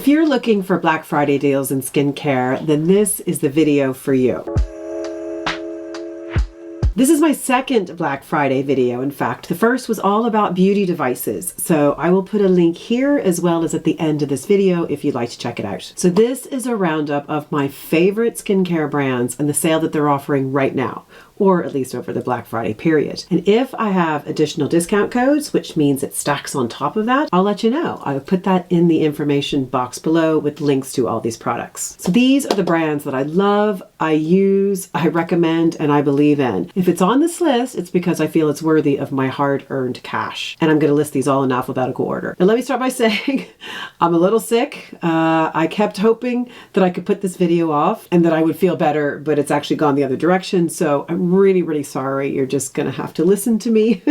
If you're looking for Black Friday deals in skincare, then this is the video for you. This is my second Black Friday video. In fact, the first was all about beauty devices. So I will put a link here as well as at the end of this video if you'd like to check it out. So this is a roundup of my favorite skincare brands and the sale that they're offering right now, or at least over the Black Friday period. And if I have additional discount codes, which means it stacks on top of that, I'll let you know. I'll put that in the information box below with links to all these products. So these are the brands that I love, I use, I recommend, and I believe in. If it's on this list, it's because I feel it's worthy of my hard-earned cash. And I'm gonna list these all in alphabetical order. And let me start by saying, I'm a little sick. I kept hoping that I could put this video off and that I would feel better, but it's actually gone the other direction. So I'm really sorry. You're just gonna have to listen to me,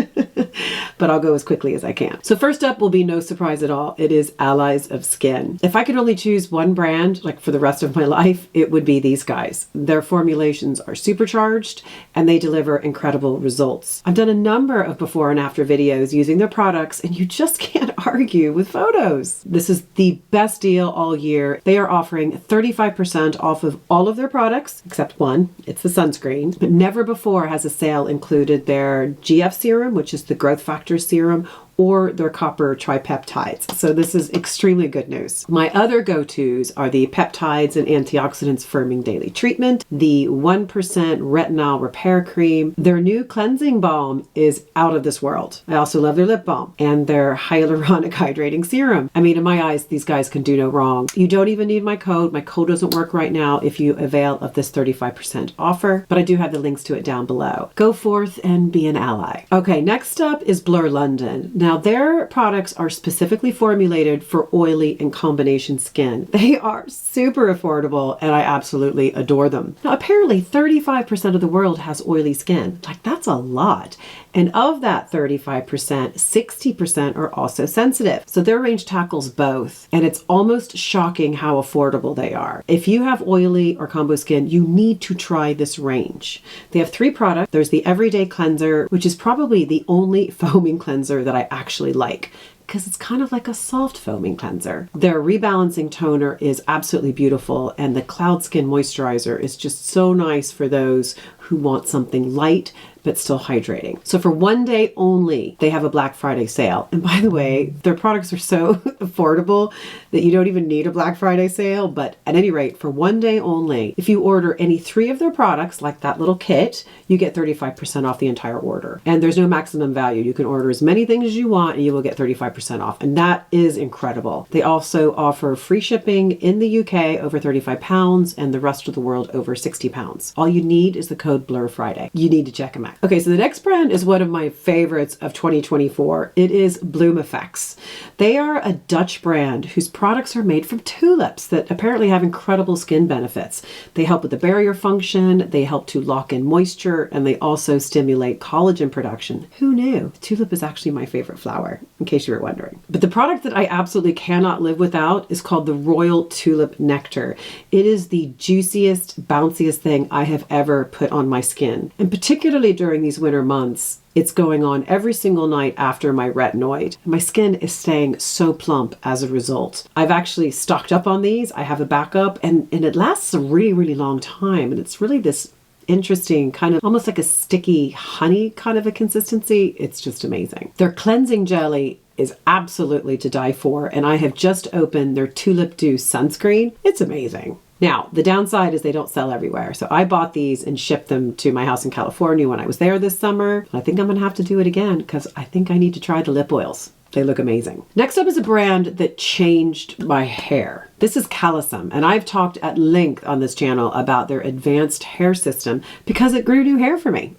but I'll go as quickly as I can. So first up will be no surprise at all. It is Allies of Skin. If I could only choose one brand, like for the rest of my life, it would be these guys. Their formulations are supercharged and they deliver incredible results. I've done a number of before and after videos using their products and you just can't argue with photos. This is the best deal all year. They are offering 35% off of all of their products, except one, it's the sunscreen, but never before has a sale included their GF serum, which is the growth factor serum, or their copper tripeptides. So this is extremely good news. My other go-tos are the peptides and antioxidants firming daily treatment, the 1% retinol repair cream. Their new cleansing balm is out of this world. I also love their lip balm and their hyaluronic hydrating serum. I mean, in my eyes, these guys can do no wrong. You don't even need my code. My code doesn't work right now if you avail of this 35% offer, but I do have the links to it down below. Go forth and be an ally. Okay, next up is Blur London. Now, their products are specifically formulated for oily and combination skin. They are super affordable and I absolutely adore them. Now, apparently 35% of the world has oily skin. Like, that's a lot. And of that 35%, 60% are also sensitive. So their range tackles both. And it's almost shocking how affordable they are. If you have oily or combo skin, you need to try this range. They have 3 products. There's the Everyday Cleanser, which is probably the only foaming cleanser that I actually like, because it's kind of like a soft foaming cleanser. Their rebalancing toner is absolutely beautiful, and the Cloud Skin moisturizer is just so nice for those who want something light but still hydrating. So for one day only, they have a Black Friday sale. And by the way, their products are so affordable that you don't even need a Black Friday sale. But at any rate, for one day only, if you order any 3 of their products, like that little kit, you get 35% off the entire order. And there's no maximum value. You can order as many things as you want and you will get 35% off. And that is incredible. They also offer free shipping in the UK over £35 and the rest of the world over £60. All you need is the code BLURFRIDAY. You need to check them out. Okay, so the next brand is one of my favorites of 2024. It is Bloomeffects. They are a Dutch brand whose products are made from tulips that apparently have incredible skin benefits. They help with the barrier function, they help to lock in moisture, and they also stimulate collagen production. Who knew? Tulip is actually my favorite flower, in case you were wondering. But the product that I absolutely cannot live without is called the Royal Tulip Nectar. It is the juiciest, bounciest thing I have ever put on my skin. And particularly during these winter months, it's going on every single night after my retinoid. My skin is staying so plump as a result. I've actually stocked up on these. I have a backup and it lasts a really long time. And it's really this interesting kind of almost like a sticky honey kind of a consistency. It's just amazing. Their cleansing jelly is absolutely to die for. And I have just opened their Tulip Dew sunscreen. It's amazing. Now, the downside is they don't sell everywhere. So I bought these and shipped them to my house in California when I was there this summer. I think I'm gonna have to do it again because I think I need to try the lip oils. They look amazing. Next up is a brand that changed my hair. This is Cisum, and I've talked at length on this channel about their advanced hair system because it grew new hair for me.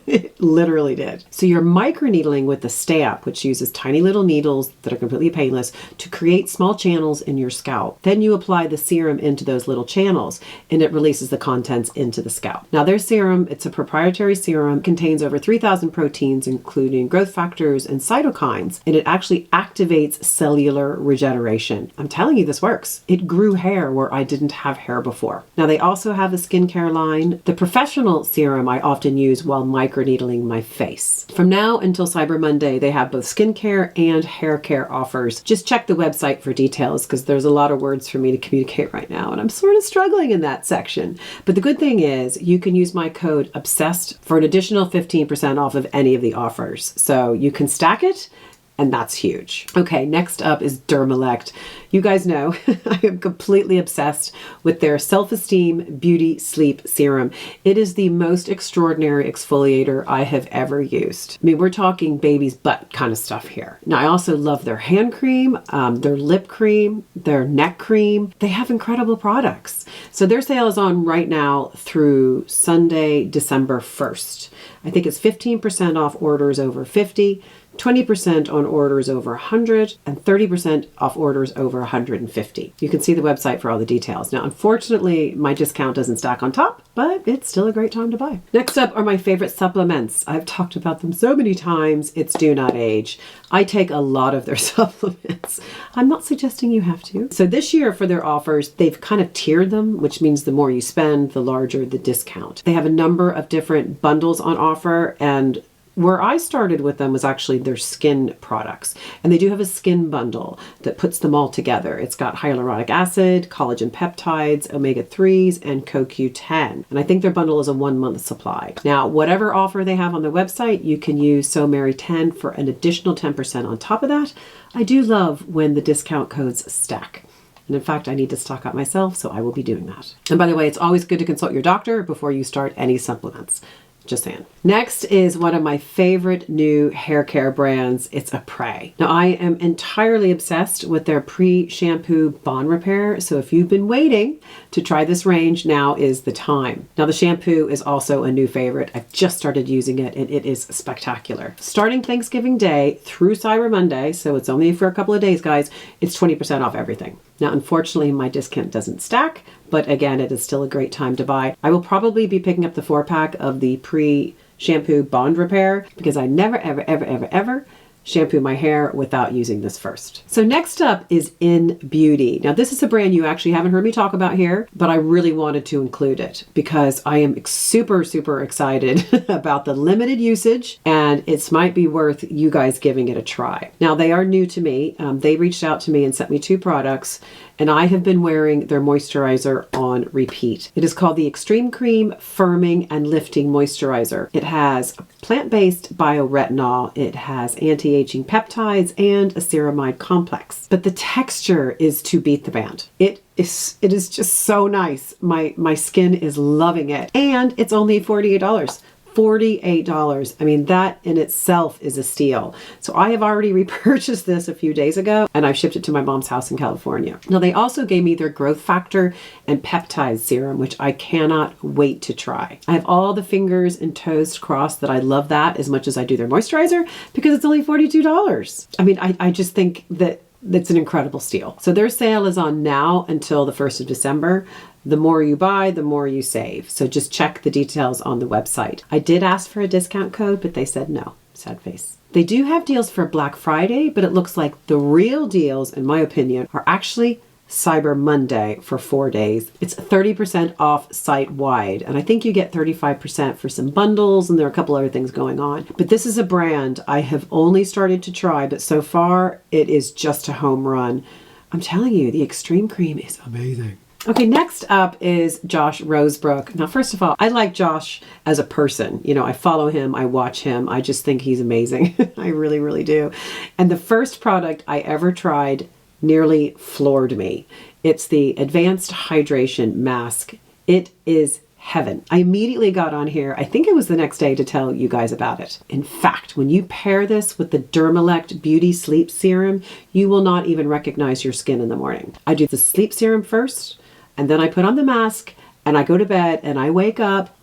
It literally did. So you're microneedling with the stamp, which uses tiny little needles that are completely painless to create small channels in your scalp. Then you apply the serum into those little channels and it releases the contents into the scalp. Now their serum, it's a proprietary serum, contains over 3,000 proteins, including growth factors and cytokines, and it actually activates cellular regeneration. I'm telling you, this works. It grew hair where I didn't have hair before. Now they also have a skincare line. The professional serum I often use while microneedling styling my face. From now until Cyber Monday, they have both skincare and hair care offers. Just check the website for details because there's a lot of words for me to communicate right now, and I'm sort of struggling in that section. But the good thing is you can use my code OBSESSED for an additional 15% off of any of the offers. So you can stack it, and that's huge. Okay, next up is Dermelect. You guys know I am completely obsessed with their Self-Esteem Beauty Sleep Serum. It is the most extraordinary exfoliator I have ever used. I mean, we're talking baby's butt kind of stuff here. Now, I also love their hand cream, their lip cream, their neck cream. They have incredible products. So their sale is on right now through Sunday, December 1st. I think it's 15% off orders over 50, 20% on orders over 100, and 30% off orders over 150. You can see the website for all the details. Now, unfortunately, my discount doesn't stack on top, but it's still a great time to buy. Next up are my favorite supplements. I've talked about them so many times, it's Do Not Age. I take a lot of their supplements. I'm not suggesting you have to. So this year for their offers, they've kind of tiered them, which means the more you spend, the larger the discount. They have a number of different bundles on offer, and where I started with them was actually their skin products. And they do have a skin bundle that puts them all together. It's got hyaluronic acid, collagen peptides, omega-3s, and CoQ10. And I think their bundle is a 1-month supply. Now, whatever offer they have on their website, you can use So Mary 10 for an additional 10% on top of that. I do love when the discount codes stack. And in fact, I need to stock up myself, so I will be doing that. And by the way, it's always good to consult your doctor before you start any supplements. Just saying. Next is one of my favorite new hair care brands. It's Epres. Now, I am entirely obsessed with their pre-shampoo bond repair. So if you've been waiting to try this range, now is the time. Now, the shampoo is also a new favorite. I've just started using it and it is spectacular. Starting Thanksgiving Day through Cyber Monday, so it's only for a couple of days, guys, it's 20% off everything. Now, unfortunately, my discount doesn't stack, but again, it is still a great time to buy. I will probably be picking up the 4-pack of the pre-shampoo bond repair because I never, ever shampoo my hair without using this first. So next up is InBeauty. Now, this is a brand you actually haven't heard me talk about here, but I really wanted to include it because I am super excited about the limited usage, and it might be worth you guys giving it a try. Now, they are new to me. They reached out to me and sent me 2 products, and I have been wearing their moisturizer on repeat. It is called the Extreme Cream Firming and Lifting Moisturizer. It has plant-based bioretinol, it has anti-aging peptides, and a ceramide complex. But the texture is to beat the band. It is just so nice. My skin is loving it. And it's only $48. $48. I mean, that in itself is a steal. So I have already repurchased this a few days ago, and I've shipped it to my mom's house in California. Now, they also gave me their growth factor and peptide serum, which I cannot wait to try. I have all the fingers and toes crossed that I love that as much as I do their moisturizer because it's only $42. I mean, I just think that that's an incredible steal. So their sale is on now until the 1st of December. The more you buy, the more you save. So just check the details on the website. I did ask for a discount code, but they said no. Sad face. They do have deals for Black Friday, but it looks like the real deals, in my opinion, are actually Cyber Monday for 4 days. It's 30% off site-wide, and I think you get 35% for some bundles, and there are a couple other things going on. But this is a brand I have only started to try, but so far it is just a home run. I'm telling you, the Extreme Cream is amazing. Okay, next up is Josh Rosebrook. Now, first of all, I like Josh as a person. You know, I follow him, I watch him. I just think he's amazing. I really do. And the first product I ever tried nearly floored me. It's the Advanced Hydration Mask. It is heaven. I immediately got on here, I think it was the next day, to tell you guys about it. In fact, when you pair this with the Dermelect Beauty Sleep Serum, you will not even recognize your skin in the morning. I do the sleep serum first, and then I put on the mask, and I go to bed, and I wake up,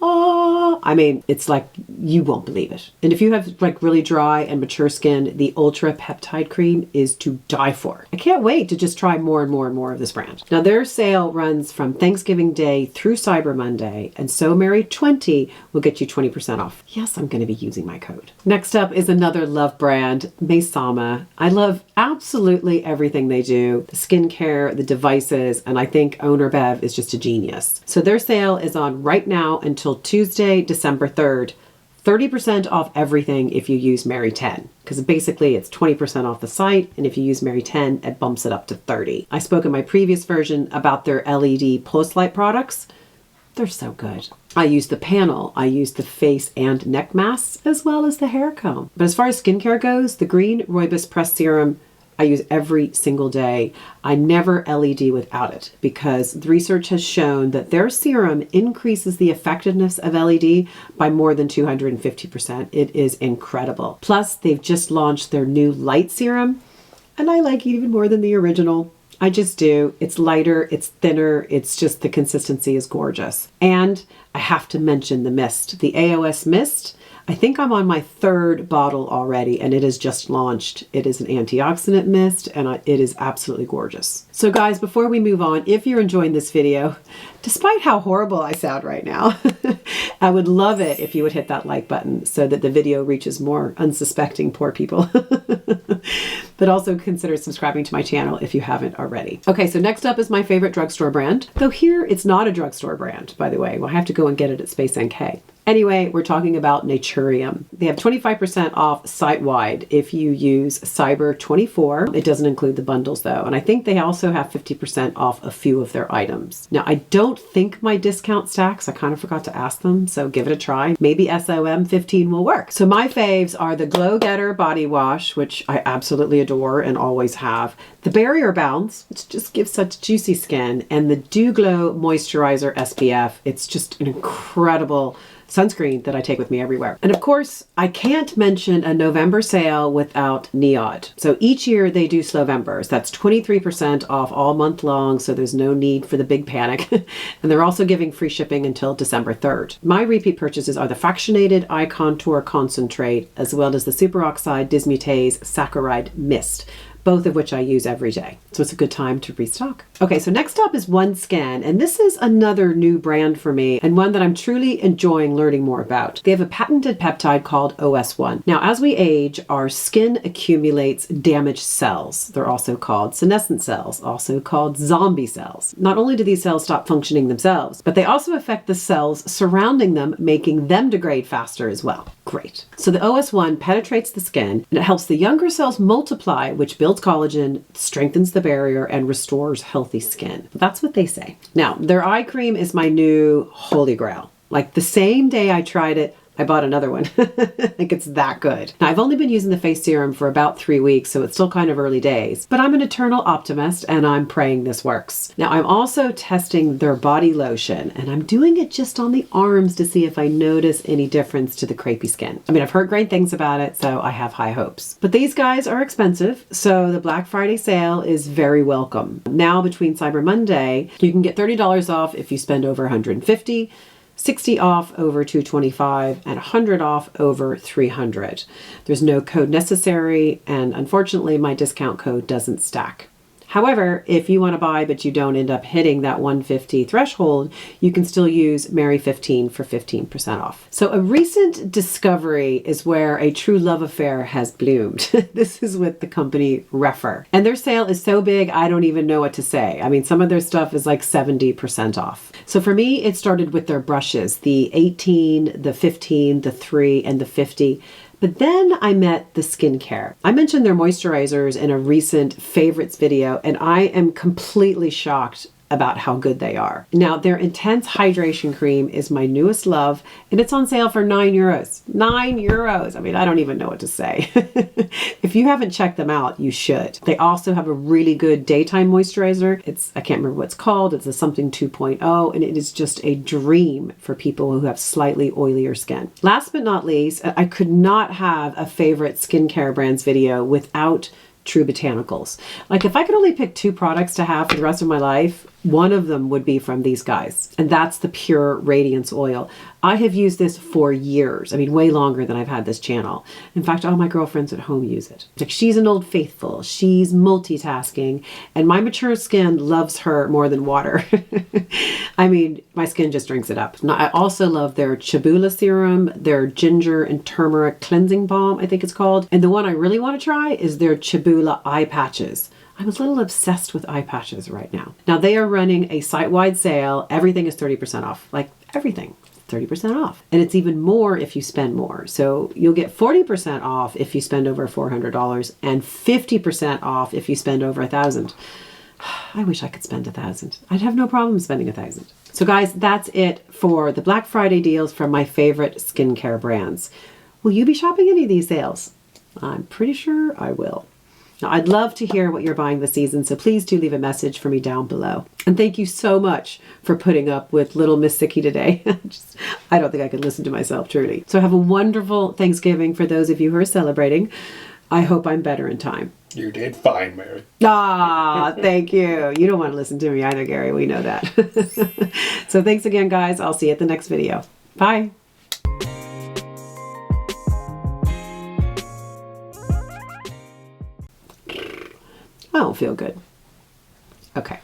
I mean, it's like, you won't believe it. And if you have like really dry and mature skin, the Ultra Peptide Cream is to die for. I can't wait to just try more and more of this brand. Now, their sale runs from Thanksgiving Day through Cyber Monday, and So Mary 20 will get you 20% off. Yes, I'm going to be using my code. Next up is another love brand, Maysama. I love absolutely everything they do, the skincare, the devices, and I think owner Bev is just a genius. So their sale is on right now until Tuesday, December 3rd, 30% off everything if you use Mary 10, because basically it's 20% off the site, and if you use Mary 10, it bumps it up to 30. I spoke in my previous version about their LED post light products. They're so good. I use the panel, I use the face and neck masks, as well as the hair comb. But as far as skincare goes, the green rooibos pressed serum I use every single day. I never LED without it, because the research has shown that their serum increases the effectiveness of LED by more than 250%. It is incredible. Plus, they've just launched their new light serum, and I like it even more than the original. I just do. It's lighter, it's thinner, it's just the consistency is gorgeous. And I have to mention the mist, the AOS mist. I think I'm on my 3rd bottle already, and it is just launched. It is an antioxidant mist, and it is absolutely gorgeous. So guys, before we move on, if you're enjoying this video, despite how horrible I sound right now, I would love it if you would hit that like button so that the video reaches more unsuspecting poor people. But also consider subscribing to my channel if you haven't already. Okay, so next up is my favorite drugstore brand. Though here, it's not a drugstore brand, by the way. Well, I have to go and get it at Space NK. Anyway, we're talking about Naturium. They have 25% off site-wide if you use Cyber24. It doesn't include the bundles though. And I think they also have 50% off a few of their items. Now, I don't think my discount stacks. I kind of forgot to ask them, so give it a try. Maybe SOM 15 will work. So my faves are the Glow Getter Body Wash, which I absolutely adore and always have. The Barrier Bounce, which just gives such juicy skin, and the Dew Glow Moisturizer SPF. It's just an incredible sunscreen that I take with me everywhere. And of course, I can't mention a November sale without NIOD. So each year they do Slowembers. That's 23% off all month long, so there's no need for the big panic. And they're also giving free shipping until December 3rd. My repeat purchases are the Fractionated Eye Contour Concentrate, as well as the Superoxide Dismutase Saccharide Mist, both of which I use every day. So it's a good time to restock. Okay, so next up is OneSkin, and this is another new brand for me and one that I'm truly enjoying learning more about. They have a patented peptide called OS1. Now, as we age, our skin accumulates damaged cells. They're also called senescent cells, also called zombie cells. Not only do these cells stop functioning themselves, but they also affect the cells surrounding them, making them degrade faster as well. Great. So the OS1 penetrates the skin, and it helps the younger cells multiply, which builds collagen, strengthens the barrier, and restores healthy skin. That's what they say. Now, their eye cream is my new holy grail. Like the same day I tried it, I bought another one. Like it's that good. Now, I've only been using the face serum for about 3 weeks, so it's still kind of early days, but I'm an eternal optimist and I'm praying this works. Now, I'm also testing their body lotion, and I'm doing it just on the arms to see if I notice any difference to the crepey skin. I mean, I've heard great things about it, so I have high hopes. But these guys are expensive, so the Black Friday sale is very welcome. Now, between Cyber Monday, you can get $30 off if you spend over $150. 60 off over $225, and 100 off over $300. There's no code necessary, and unfortunately my discount code doesn't stack. However, if you want to buy but you don't end up hitting that 150 threshold, you can still use Mary15 for 15% off. So a recent discovery is where a true love affair has bloomed. This is with the company Refer. And their sale is so big, I don't even know what to say. I mean, some of their stuff is like 70% off. So for me, it started with their brushes, the 18, the 15, the 3, and the 50. But then I met the skincare. I mentioned their moisturizers in a recent favorites video, and I am completely shocked about how good they are. Now, their Intense Hydration Cream is my newest love, and it's on sale for €9. €9! I mean, I don't even know what to say. If you haven't checked them out, you should. They also have a really good daytime moisturizer. I can't remember what it's called. It's a something 2.0, and it is just a dream for people who have slightly oilier skin. Last but not least, I could not have a favorite skincare brands video without True Botanicals. Like if I could only pick 2 products to have for the rest of my life, one of them would be from these guys, and that's the Pure Radiance Oil. I have used this for years. I mean, way longer than I've had this channel. In fact, all my girlfriends at home use it. Like, she's an old faithful. She's multitasking, and my mature skin loves her more than water. I mean, my skin just drinks it up. Now, I also love their Chabula Serum, their Ginger and Turmeric Cleansing Balm, I think it's called. And the one I really want to try is their Chabula Eye Patches. I'm a little obsessed with eye patches right now. Now, they are running a site-wide sale. Everything is 30% off. Like, everything. 30% off. And it's even more if you spend more. So you'll get 40% off if you spend over $400 and 50% off if you spend over $1,000. I wish I could spend $1,000. I'd have no problem spending $1,000. So guys, that's it for the Black Friday deals from my favorite skincare brands. Will you be shopping any of these sales? I'm pretty sure I will. Now, I'd love to hear what you're buying this season, so please do leave a message for me down below. And thank you so much for putting up with little Miss Sicky today. I don't think I could listen to myself, truly. So have a wonderful Thanksgiving for those of you who are celebrating. I hope I'm better in time. You did fine, Mary. Ah, thank you. You don't want to listen to me either, Gary. We know that. So thanks again, guys. I'll see you at the next video. Bye. I don't feel good. Okay.